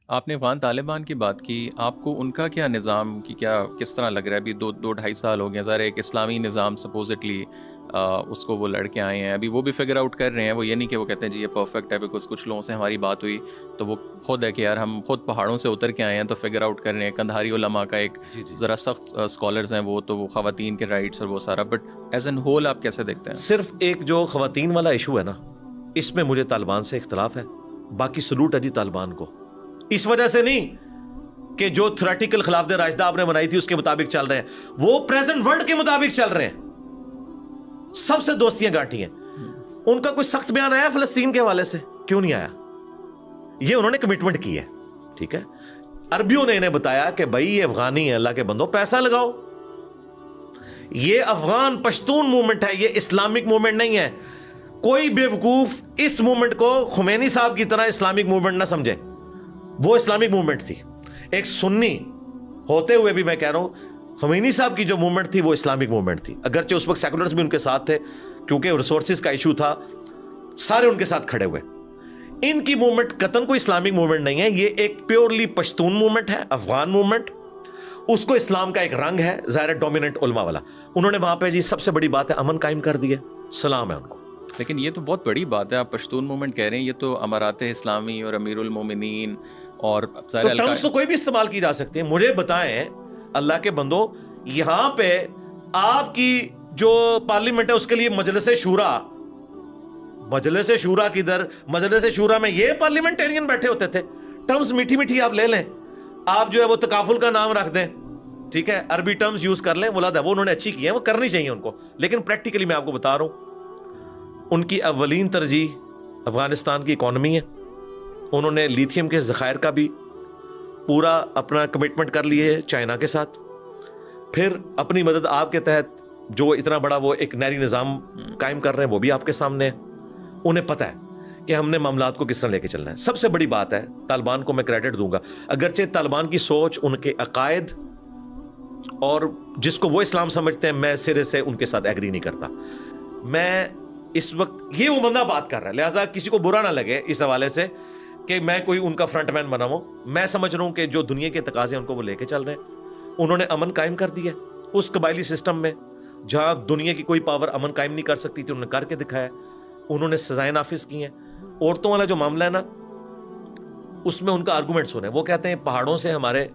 آپ نے افغان طالبان کی بات کی، آپ کو ان کا کیا نظام کی کیا کس طرح لگ رہا ہے؟ ابھی دو ڈھائی سال ہو گئے، ظاہر ہے ایک اسلامی نظام سپوزٹلی اس کو وہ لڑکے آئے ہیں، ابھی وہ بھی فگر آؤٹ کر رہے ہیں، وہ یہ نہیں کہ وہ کہتے ہیں جی یہ پرفیکٹ ہے، بیکاز کچھ لوگوں سے ہماری بات ہوئی تو وہ خود ہے کہ یار ہم خود پہاڑوں سے اتر کے آئے ہیں تو فگر آؤٹ کر رہے ہیں. کندھاری علماء کا ایک جی جی ذرا سخت اسکالرز ہیں وہ، تو وہ خواتین کے رائٹس اور وہ سارا، بٹ ایز این ہول آپ کیسے دیکھتے ہیں؟ صرف ایک جو خواتین والا ایشو ہے نا، اس میں مجھے طالبان سے اختلاف ہے. باقی سلوٹ ہے جی طالبان کو، اس وجہ سے نہیں کہ جو تھریٹیکل خلاف راشدہ آپ نے بنائی تھی اس کے مطابق چل رہے ہیں، وہ پریزنٹ ورلڈ کے مطابق چل رہے ہیں، سب سے دوستیاں گانٹھی ہیں. ان کا کوئی سخت بیان آیا فلسطین کے حوالے سے؟ کیوں نہیں آیا؟ یہ انہوں نے کمٹمنٹ کی ہے، ٹھیک ہے. عربیوں نے انہیں بتایا کہ بھائی یہ افغانی ہے، اللہ کے بندو پیسہ لگاؤ. یہ افغان پشتون موومنٹ ہے، یہ اسلامک موومنٹ نہیں ہے. کوئی بے وقوف اس موومنٹ کو خمینی صاحب کی طرح اسلامک موومنٹ نہ سمجھے. وہ اسلامک موومنٹ تھی، ایک سنی ہوتے ہوئے بھی میں کہہ رہا ہوں خمینی صاحب کی جو موومنٹ تھی وہ اسلامک موومنٹ تھی. اگرچہ اس وقت سیکولرز بھی ان کے ساتھ تھے، کیونکہ ریسورسز کا ایشو تھا، سارے ان کے ساتھ کھڑے ہوئے. ان کی موومنٹ قطن کوئی اسلامک موومنٹ نہیں ہے، یہ ایک پیورلی پشتون موومنٹ ہے، افغان موومنٹ. اس کو اسلام کا ایک رنگ ہے، ظاہر ڈومیننٹ علماء والا. انہوں نے وہاں پہ جی سب سے بڑی بات ہے امن قائم کر دیا، سلام ہے ان کو. لیکن یہ تو بہت بڑی بات ہے، آپ پشتون موومنٹ کہہ رہے ہیں، یہ تو امارات اسلامی اور امیر المومنین اور تو ٹرمز تو کوئی بھی استعمال کی جا سکتی ہیں. مجھے بتائیں اللہ کے بندو، یہاں پہ آپ کی جو پارلیمنٹ ہے اس کے لیے مجلس شورا، مجلس شورا کدھر؟ مجلس شورا میں یہ پارلیمنٹیرین بیٹھے ہوتے تھے. ٹرمز میٹھی میٹھی آپ لے لیں، آپ جو ہے وہ تکافل کا نام رکھ دیں، ٹھیک ہے، عربی ٹرمز یوز کر لیں، ولاد ہے وہ انہوں نے اچھی کی ہیں، وہ کرنی چاہیے ان کو. لیکن پریکٹیکلی میں آپ کو بتا رہا ہوں ان کی اولین ترجیح افغانستان کی اکانومی ہے. انہوں نے لیتھیم کے ذخائر کا بھی پورا اپنا کمٹمنٹ کر لیے ہے چائنا کے ساتھ. پھر اپنی مدد آپ کے تحت جو اتنا بڑا وہ ایک نہری نظام قائم کر رہے ہیں وہ بھی آپ کے سامنے ہے. انہیں پتہ ہے کہ ہم نے معاملات کو کس طرح لے کے چلنا ہے. سب سے بڑی بات ہے طالبان کو میں کریڈٹ دوں گا، اگرچہ طالبان کی سوچ، ان کے عقائد اور جس کو وہ اسلام سمجھتے ہیں میں سرے سے ان کے ساتھ ایگری نہیں کرتا. میں اس وقت یہ وہ بندہ بات کر رہا ہے، لہٰذا کسی کو برا نہ لگے اس حوالے سے کہ میں کوئی ان کا فرنٹ مین بنا ہوں. میں سمجھ رہا ہوں کہ جو دنیا کے تقاضے ہیں ان کو وہ لے کے چل رہے ہیں. انہوں نے امن قائم کر دیا اس قبائلی سسٹم میں جہاں دنیا کی کوئی پاور امن قائم نہیں کر سکتی تھی، انہوں نے کر کے دکھایا. انہوں نے سزائیں نافذ کی ہیں. عورتوں والا جو معاملہ ہے نا، اس میں ان کا آرگومنٹ سنیں. وہ کہتے ہیں پہاڑوں سے ہمارے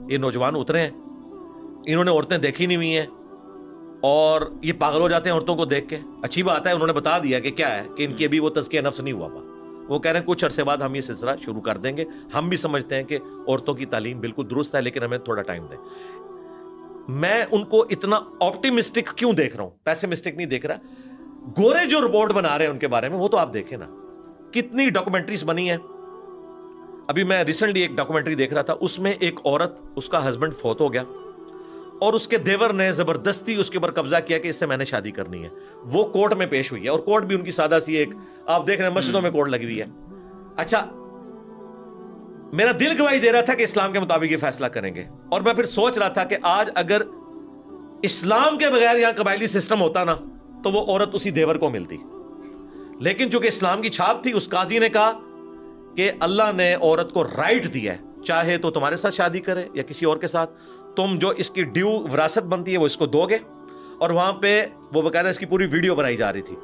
یہ نوجوان اترے ہیں، انہوں نے عورتیں دیکھی نہیں ہوئی ہیں اور یہ پاگل ہو جاتے ہیں عورتوں کو دیکھ کے. اچھی بات ہے، انہوں نے بتا دیا کہ کیا ہے کہ ان کی ابھی وہ تزکیہ نفس نہیں ہوا. وہ کہہ رہے ہیں کچھ عرصے بعد ہم یہ سلسلہ شروع کر دیں گے. ہم بھی سمجھتے ہیں کہ عورتوں کی تعلیم بالکل درست ہے، لیکن ہمیں تھوڑا ٹائم دیں. میں ان کو اتنا آپٹیمسٹک کیوں دیکھ رہا ہوں، پیسمسٹک نہیں دیکھ رہا. گورے جو رپورٹ بنا رہے ہیں ان کے بارے میں وہ تو آپ دیکھیں نا، کتنی ڈاکومنٹریز بنی ہیں. ابھی میں ریسنٹلی ایک ڈاکومنٹری دیکھ رہا تھا، اس میں ایک عورت، اس کا ہسبینڈ فوت ہو گیا اور اس کے دیور نے زبردستی اس کے اوپر قبضہ کیا کہ اس سے میں نے شادی کرنی ہے. وہ کورٹ میں پیش ہوئی ہے اور کورٹ بھی ان کی سادہ سی ایک، آپ دیکھ رہے ہیں مسجدوں میں کورٹ لگی ہوئی ہے. اچھا، میرا دل گواہی دے رہا تھا کہ اسلام کے مطابق یہ فیصلہ کریں گے، اور میں پھر سوچ رہا تھا کہ آج اگر اسلام کے بغیر یہاں قبائلی سسٹم ہوتا نا تو وہ عورت اسی دیور کو ملتی. لیکن چونکہ اسلام کی چھاپ تھی، اس قاضی نے کہا کہ اللہ نے عورت کو رائٹ دیا ہے، چاہے تو تمہارے ساتھ شادی کرے یا کسی اور کے ساتھ، تم جو اس کی ڈیو وراثت بنتی ہے وہ اس کو دو گے. اور وہاں پہ وہ باقاعدہ اس کی پوری ویڈیو بنائی جا رہی تھی.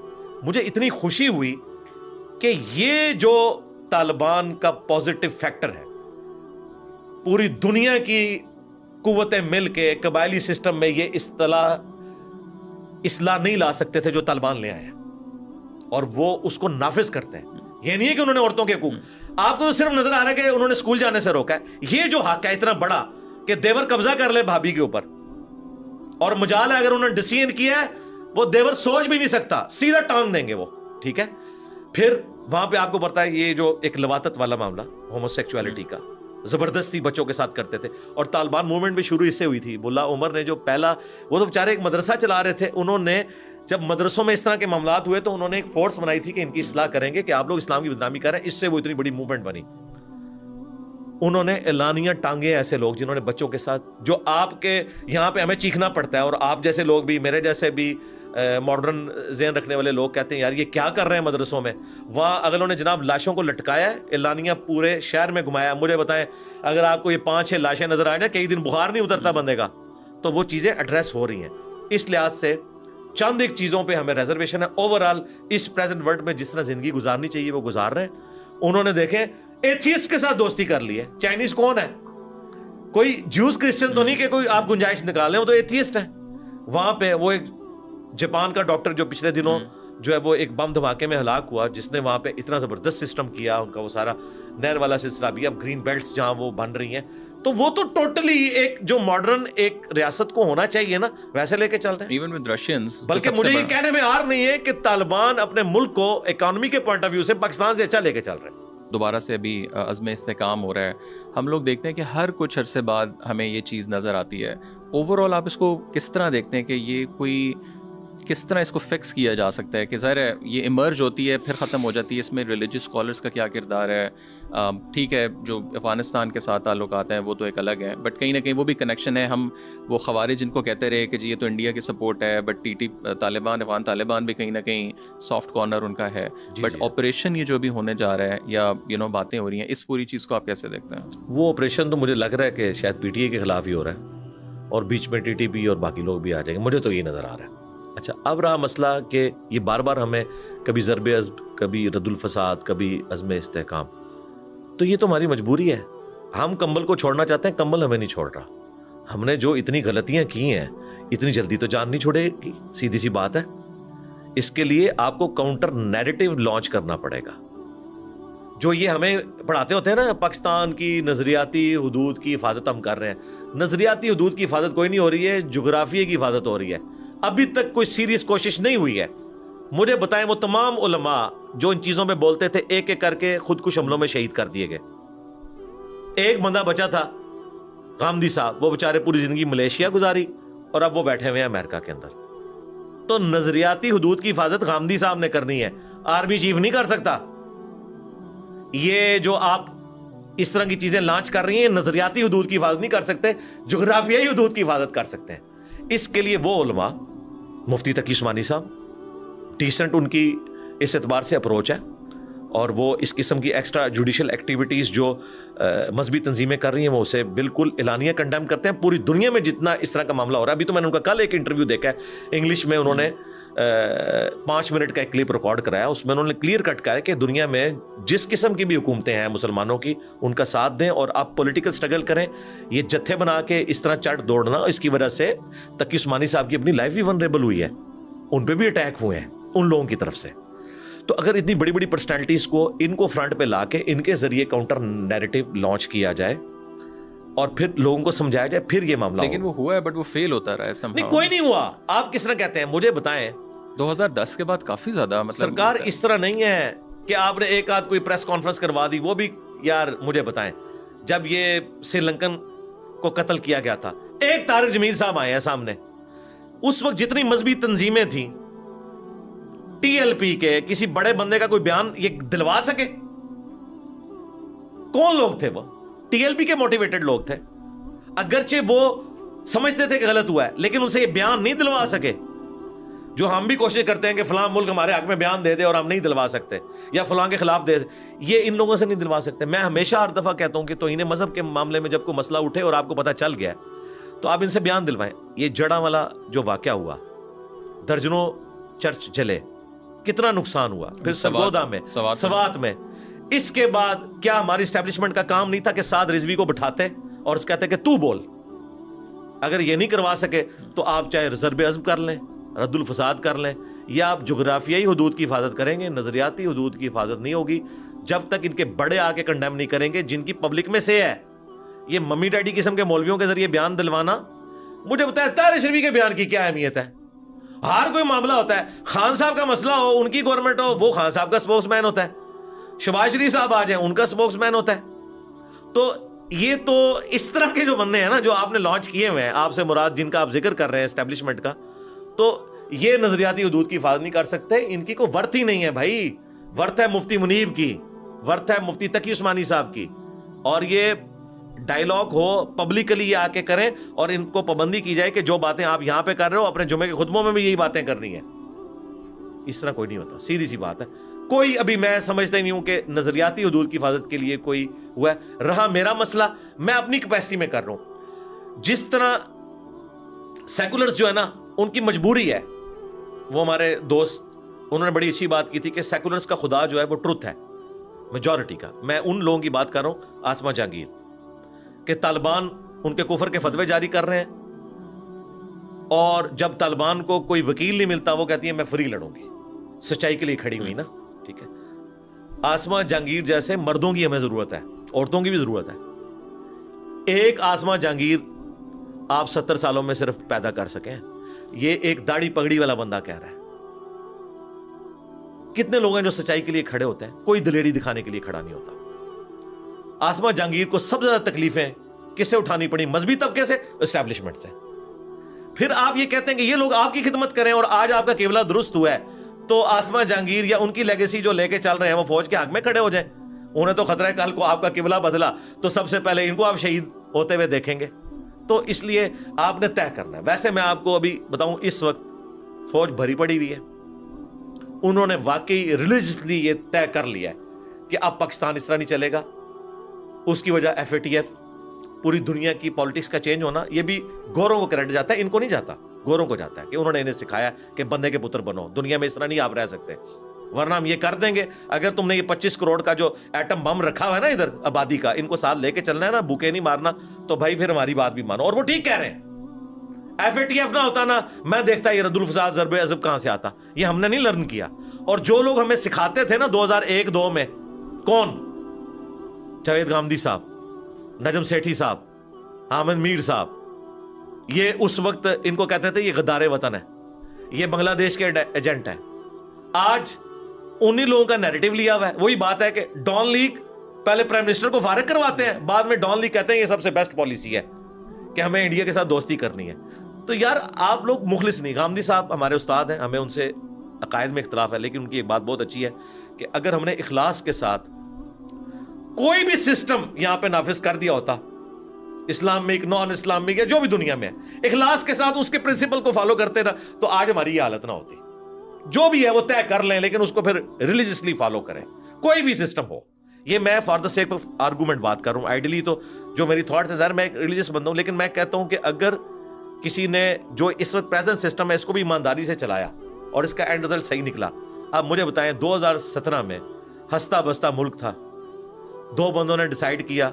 مجھے اتنی خوشی ہوئی کہ یہ جو طالبان کا پازیٹو فیکٹر ہے، پوری دنیا کی قوتیں مل کے قبائلی سسٹم میں یہ اصلاح نہیں لا سکتے تھے جو طالبان لے آئے ہیں، اور وہ اس کو نافذ کرتے ہیں. یہ نہیں ہے کہ انہوں نے عورتوں کے حقوق، آپ کو تو صرف نظر آ رہا ہے کہ انہوں نے اسکول جانے سے روکا ہے. یہ جو حق ہے اتنا بڑا کہ دیور قبضہ کر لے بھابھی کے اوپر، اور مجال ہے اگر انہوں نے ڈیسیژن کیا ہے وہ دیور سوچ بھی نہیں سکتا، سیدھا ٹانگ دیں گے وہ، ٹھیک ہے. پھر وہاں پہ آپ کو پتا ہے یہ جو ایک لواطت والا معاملہ ہومو سیکچولیٹی کا، زبردستی بچوں کے ساتھ کرتے تھے. اور طالبان موومنٹ بھی شروع اس سے ہوئی تھی. ملا عمر نے جو پہلا، وہ تو بیچارے ایک مدرسہ چلا رہے تھے، انہوں نے جب مدرسوں میں اس طرح کے معاملات ہوئے تو انہوں نے ایک فورس بنائی تھی کہ ان کی اصلاح کریں گے، کہ آپ لوگ اسلام کی بدنامی کر رہے ہیں. اس سے وہ اتنی بڑی موومنٹ بنی. انہوں نے اعلانیہ ٹانگے ایسے لوگ جنہوں نے بچوں کے ساتھ، جو آپ کے یہاں پہ ہمیں چیخنا پڑتا ہے، اور آپ جیسے لوگ بھی، میرے جیسے بھی ماڈرن ذہن رکھنے والے لوگ کہتے ہیں یار یہ کیا کر رہے ہیں مدرسوں میں. وہاں اگر انہوں نے جناب لاشوں کو لٹکایا ہے, اعلانیہ پورے شہر میں گھمایا, مجھے بتائیں اگر آپ کو یہ 5-6 لاشیں نظر آئے نا, کئی دن بخار نہیں اترتا بندے کا, تو وہ چیزیں ایڈریس ہو رہی ہیں. اس لحاظ سے چند ایک چیزوں پہ ہمیں ریزرویشن ہے. اوورآل اس پریزنٹ ورلڈ میں جس طرح زندگی گزارنی چاہیے وہ گزار رہے ہیں. انہوں نے دیکھیں ایتھیسٹ کے ساتھ دوستی کر لی ہے. چائنیز کون ہے؟ کوئی جوز کرسچن تو نہیں کہ کوئی آپ گنجائش نکالیں, وہ تو ایتھیسٹ ہے. وہاں پہ وہ ایک جاپان کا ڈاکٹر جو پچھلے دنوں جو ہے وہ ایک بم دھماکے میں ہلاک ہوا, جس نے وہاں پہ اتنا زبردست سسٹم کیا, ان کا وہ سارا نہر والا سلسلہ بھی, اب گرین بیلٹس جہاں وہ بن رہی ہیں, تو وہ تو ٹوٹلی ایک جو ماڈرن ایک ریاست کو ہونا چاہیے نا ویسے لے کے چل رہے ہیں. Even with Russians. بلکہ مجھے یہ کہنے میں آر نہیں ہے کہ طالبان اپنے ملک کو اکانومی کے پوائنٹ آف ویو سے پاکستان سے اچھا لے کے چل رہے ہیں. دوبارہ سے ابھی عزم استحکام ہو رہا ہے. ہم لوگ دیکھتے ہیں کہ ہر کچھ عرصے بعد ہمیں یہ چیز نظر آتی ہے. اوور آل آپ اس کو کس طرح دیکھتے ہیں کہ یہ کوئی کس طرح اس کو فکس کیا جا سکتا ہے؟ کہ ظاہر ہے یہ ایمرج ہوتی ہے پھر ختم ہو جاتی ہے, اس میں ریلیجیس اسکالرس کا کیا کردار ہے؟ ٹھیک ہے جو افغانستان کے ساتھ تعلقات ہیں وہ تو ایک الگ ہے, بٹ کہیں نہ کہیں وہ بھی کنیکشن ہے. ہم وہ خوارج جن کو کہتے رہے کہ جی یہ تو انڈیا کی سپورٹ ہے, بٹ ٹی طالبان افغان طالبان بھی کہیں نہ کہیں سافٹ کارنر ان کا ہے. بٹ آپریشن یہ جو بھی ہونے جا رہا ہے یا باتیں ہو رہی ہیں, اس پوری چیز کو آپ کیسے دیکھتے ہیں؟ وہ آپریشن تو مجھے لگ رہا ہے کہ شاید پی ٹی اے کے خلاف ہی ہو رہا ہے, اور بیچ میں ٹی ٹی پی اور باقی لوگ بھی آ جائیں گے, مجھے تو یہ نظر آ رہا ہے. اچھا اب رہا مسئلہ کہ یہ بار بار ہمیں کبھی ضرب عزم, کبھی رد الفساد, کبھی عزم استحکام, تو یہ تو ہماری مجبوری ہے. ہم کمبل کو چھوڑنا چاہتے ہیں, کمبل ہمیں نہیں چھوڑ رہا. ہم نے جو اتنی غلطیاں کی ہیں اتنی جلدی تو جان نہیں چھوڑے گی, سیدھی سی بات ہے. اس کے لیے آپ کو کاؤنٹر نیریٹو لانچ کرنا پڑے گا. جو یہ ہمیں پڑھاتے ہوتے ہیں نا پاکستان کی نظریاتی حدود کی حفاظت ہم کر رہے ہیں, نظریاتی حدود کی حفاظت کوئی نہیں ہو رہی ہے, جغرافیے کی حفاظت ہو رہی ہے. ابھی تک کوئی سیریس کوشش نہیں ہوئی ہے. مجھے بتائیں وہ تمام علماء جو ان چیزوں پہ بولتے تھے ایک ایک کر کے خودکش حملوں میں شہید کر دیے گئے. ایک بندہ بچا تھا غامدی صاحب, وہ بیچارے پوری زندگی ملیشیا گزاری اور اب وہ بیٹھے ہوئے ہیں امریکہ کے اندر. تو نظریاتی حدود کی حفاظت غامدی صاحب نے کرنی ہے, آرمی چیف نہیں کر سکتا. یہ جو آپ اس طرح کی چیزیں لانچ کر رہی ہیں نظریاتی حدود کی حفاظت نہیں کر سکتے, جغرافیائی حدود کی حفاظت کر سکتے ہیں. اس کے لیے وہ علماء, مفتی تقی عثمانی صاحب ڈیسنٹ ان کی اس اعتبار سے اپروچ ہے, اور وہ اس قسم کی ایکسٹرا جوڈیشل ایکٹیویٹیز جو مذہبی تنظیمیں کر رہی ہیں وہ اسے بالکل اعلانیہ کنڈیم کرتے ہیں. پوری دنیا میں جتنا اس طرح کا معاملہ ہو رہا ہے, ابھی تو میں نے ان کا کل ایک انٹرویو دیکھا ہے انگلش میں, انہوں نے 5 منٹ کا ایک کلپ ریکارڈ کرایا, اس میں انہوں نے کلیئر کٹ کہا ہے کہ دنیا میں جس قسم کی بھی حکومتیں ہیں مسلمانوں کی ان کا ساتھ دیں اور آپ پولیٹیکل سٹرگل کریں. یہ جتھے بنا کے اس طرح چڑھ دوڑنا, اس کی وجہ سے تقی عثمانی صاحب کی اپنی لائف بھی ونریبل ہوئی ہے, ان پہ بھی اٹیک ہوئے ہیں ان لوگوں کی طرف سے. تو اگر اتنی بڑی بڑی پرسنالٹیز کو ان کو فرنٹ پہ لا کے ان کے ذریعے کاؤنٹر نیریٹو لانچ کیا جائے اور پھر لوگوں کو سمجھایا جائے, پھر یہ معاملہ لیکن وہ ہوا ہے بٹ وہ فیل ہوتا رہا ہے. نہیں کوئی نہیں ہوا. آپ کس طرح کہتے ہیں مجھے بتائیں, 2010 کے بعد کافی زیادہ مطلب سرکار اس طرح نہیں ہے کہ آپ نے ایک آدھ کوئی پریس کانفرنس کروا دی, وہ بھی یار مجھے بتائیں جب یہ سری لنکن کو قتل کیا گیا تھا, ایک طارق جمیل صاحب آئے ہیں سامنے, اس وقت جتنی مذہبی تنظیمیں تھیں ٹی ایل پی کے, کسی بڑے بندے کا کوئی بیان یہ دلوا سکے؟ کون لوگ تھے وہ؟ ٹی ایل پی کے موٹیویٹڈ لوگ تھے, اگرچہ وہ سمجھتے تھے کہ غلط ہوا ہے لیکن اسے یہ بیان نہیں دلوا سکے. جو ہم بھی کوشش کرتے ہیں کہ فلاں ملک ہمارے حق میں بیان دے دے اور ہم نہیں دلوا سکتے, یا فلاں کے خلاف دے, یہ ان لوگوں سے نہیں دلوا سکتے. میں ہمیشہ ہر دفعہ کہتا ہوں کہ توہین مذہب کے معاملے میں جب کوئی مسئلہ اٹھے اور آپ کو پتہ چل گیا تو آپ ان سے بیان دلوائیں. یہ جڑا والا جو واقعہ ہوا, درجنوں چرچ جلے, کتنا نقصان ہوا, پھر سرگودا میں, سوات میں, اس کے بعد کیا ہماری اسٹیبلشمنٹ کا کام نہیں تھا کہ سعد رضوی کو بٹھاتے اور اس کہتے کہ تو بول؟ اگر یہ نہیں کروا سکے تو آپ چاہے ضرب عزم کر لیں, رد الفساد کر لیں, یا آپ جغرافیائی حدود کی حفاظت کریں گے, نظریاتی حدود کی حفاظت نہیں ہوگی جب تک ان کے بڑے آ کے کنڈیم نہیں کریں گے جن کی پبلک میں سے ہے. یہ ممی ڈیڈی قسم کے مولویوں کے ذریعے بیان دلوانا, مجھے بتایا طاہر شریفی کے بیان کی کیا اہمیت ہے؟ ہر کوئی معاملہ ہوتا ہے, خان صاحب کا مسئلہ ہو, ان کی گورنمنٹ ہو, وہ خان صاحب کا سپوکس مین ہوتا ہے, شہباز شریف صاحب آ جائیں ان کا سپوکس مین ہوتا ہے. تو یہ تو اس طرح کے جو بندے ہیں نا جو آپ نے لانچ کیے ہوئے ہیں, آپ سے مراد جن کا آپ ذکر کر رہے ہیں اسٹیبلشمنٹ کا, تو یہ نظریاتی حدود کی حفاظت نہیں کر سکتے. ان کی کوئی ورتھ ہی نہیں ہے بھائی. ورتھ ہے مفتی منیب کی, ورتھ ہے مفتی تقی عثمانی صاحب کی, اور یہ ڈائلاگ ہو پبلکلی یہ آ کے کریں اور ان کو پابندی کی جائے کہ جو باتیں آپ یہاں پہ کر رہے ہو اپنے جمعے کے خطبوں میں بھی یہی باتیں کرنی ہیں. اس طرح کوئی نہیں ہوتا, سیدھی سی بات ہے. کوئی ابھی میں سمجھتا ہی نہیں ہوں کہ نظریاتی حدود کی حفاظت کے لیے کوئی ہوا ہے. رہا میرا مسئلہ, میں اپنی کیپیسٹی میں کر رہا ہوں. جس طرح سیکولرز جو ہے نا ان کی مجبوری ہے, وہ ہمارے دوست انہوں نے بڑی اچھی بات کی تھی کہ سیکولرز کا خدا جو ہے وہ ٹروتھ ہے, میجورٹی کا. میں ان لوگوں کی بات کر رہا ہوں, آسما جہانگیر, کہ طالبان ان کے کفر کے فتوے جاری کر رہے ہیں اور جب طالبان کو کوئی وکیل نہیں ملتا وہ کہتی ہے میں فری لڑوں گی, سچائی کے لیے کھڑی ہوئی نا. ٹھیک ہے, آسما جہانگیر جیسے مردوں کی ہمیں ضرورت ہے, عورتوں کی بھی ضرورت ہے. ایک آسما جہانگیر آپ 70 سالوں میں صرف پیدا کر سکیں, یہ ایک داڑھی پگڑی والا بندہ کہہ رہا ہے. کتنے لوگ ہیں جو سچائی کے لیے کھڑے ہوتے ہیں, کوئی دلیری دکھانے کے لیے کھڑا نہیں ہوتا. آسما جہانگیر کو سب سے زیادہ تکلیفیں کس سے اٹھانی پڑی؟ مذہبی طبقے سے, اسٹیبلشمنٹ سے. پھر آپ یہ کہتے ہیں کہ یہ لوگ آپ کی خدمت کریں اور آج آپ کا قبلہ درست ہوا ہے, تو آسما جہانگیر یا ان کی لیگیسی جو لے کے چل رہے ہیں وہ فوج کے حق میں کھڑے ہو جائیں. انہیں تو خطرہ ہے کل کو آپ کا قبلہ بدلا تو سب سے پہلے ان کو آپ شہید ہوتے ہوئے دیکھیں گے. تو اس لیے آپ نے طے کرنا ہے. ویسے میں آپ کو ابھی بتاؤں, اس وقت فوج بھری پڑی ہوئی ہے. انہوں نے واقعی ریلیجسلی یہ طے کر لیا ہے کہ اب پاکستان اس طرح نہیں چلے گا. اس کی وجہ ایف اے ٹی ایف, پوری دنیا کی پالیٹکس کا چینج ہونا, یہ بھی گوروں کو کریڈٹ جاتا ہے, ان کو نہیں جاتا, گوروں کو جاتا ہے کہ انہوں نے انہیں سکھایا کہ بندے کے پتر بنو, دنیا میں اس طرح نہیں آپ رہ سکتے, ورنہ ہم یہ کر دیں گے. اگر تم نے یہ 25 کروڑ کا جو ایٹم بم رکھا ہوا ہے نا ادھر آبادی کا, ان کو ساتھ لے کے چلنا ہے نا, بھوکے نہیں مارنا, تو بھائی پھر ہماری بات بھی مانو. اور وہ ٹھیک کہہ رہے ہیں. ایف اے ٹی ایف نہ ہوتا نا, میں دیکھتا یہ رد الفساد ضرب عضب کہاں سے آتا. یہ ہم نے نہیں لرن کیا. اور جو لوگ ہمیں سکھاتے تھے نا 2001-2 میں, کون؟ جاوید گامدی صاحب, نجم سیٹھی صاحب, حامد میر صاحب, یہ اس وقت ان کو کہتے تھے یہ غدار وطن ہے, یہ بنگلہ دیش کے ایجنٹ ہیں. آج انہی لوگوں کا نیریٹو لیا ہوا ہے. وہی بات ہے کہ ڈان لیگ پہلے پرائم منسٹر کو فارغ کرواتے ہیں, بعد میں ڈان لیگ کہتے ہیں یہ سب سے بیسٹ پالیسی ہے کہ ہمیں انڈیا کے ساتھ دوستی کرنی ہے. تو یار آپ لوگ مخلص نہیں. گامدی صاحب ہمارے استاد ہیں, ہمیں ان سے عقائد میں اختلاف ہے, لیکن ان کی ایک بات بہت اچھی ہے کہ اگر ہم نے اخلاص کے ساتھ کوئی بھی سسٹم یہاں پہ نافذ کر دیا ہوتا, اسلامک, نان اسلامک یا جو بھی دنیا میں ہے, اخلاص کے ساتھ اس کے پرنسپل کو فالو کرتے نا, تو آج ہماری یہ حالت نہ ہوتی. جو بھی ہے وہ طے کر لیں, لیکن اس کو پھر ریلیجسلی فالو کریں, کوئی بھی سسٹم ہو. یہ میں for the sake of argument بات کر رہا ہوں. آئیڈیلی تو جو میری تھاٹس ہے, ظاہر میں ایک ریلیجس بندہ ہوں, لیکن میں کہتا ہوں کہ اگر کسی نے جو اس وقت پریزنٹ سسٹم ہے اس کو بھی ایمانداری سے چلایا اور اس کا اینڈ رزلٹ صحیح نکلا. اب مجھے بتائیں 2017 میں ہنستا بستا ملک تھا, 2 بندوں نے ڈیسائیڈ کیا,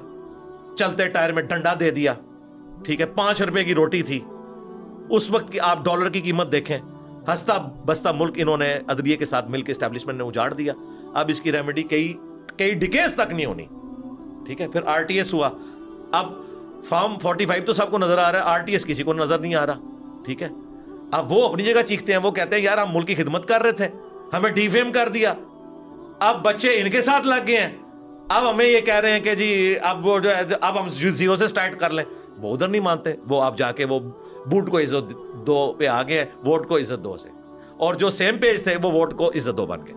چلتے ٹائر میں ڈنڈا دے دیا, ٹھیک ہے, 5 روپے کی روٹی تھی اس وقت کی, آپ ڈالر کی قیمت دیکھیں, ہنستا بستا ملک انہوں نے عدلیے کے ساتھ مل کے اسٹیبلشمنٹ نے اجاڑ دیا. اب اس کی ریمیڈی کئی ڈیکیز تک نہیں ہونی, ٹھیک ہے. پھر آر ٹی ایس ہوا, اب فارم 45 تو سب کو نظر آ رہا ہے, آر ٹی ایس کسی کو نظر نہیں آ رہا, ٹھیک ہے. اب وہ اپنی جگہ چیختے ہیں, وہ کہتے ہیں یار ہم ملک کی خدمت کر رہے تھے, ہمیں ڈی فیم کر دیا, اب بچے ان کے ساتھ لگ گئے ہیں, اب ہمیں یہ کہہ رہے ہیں کہ جی اب وہ جو ہے اب ہم 0 سے سٹارٹ کر لیں. وہ ادھر نہیں مانتے, وہ آپ جا کے وہ بوٹ کو عزت دو پہ آ گئے, ووٹ کو عزت دو سے, اور جو سیم پیج تھے وہ ووٹ کو عزت دو بن گئے.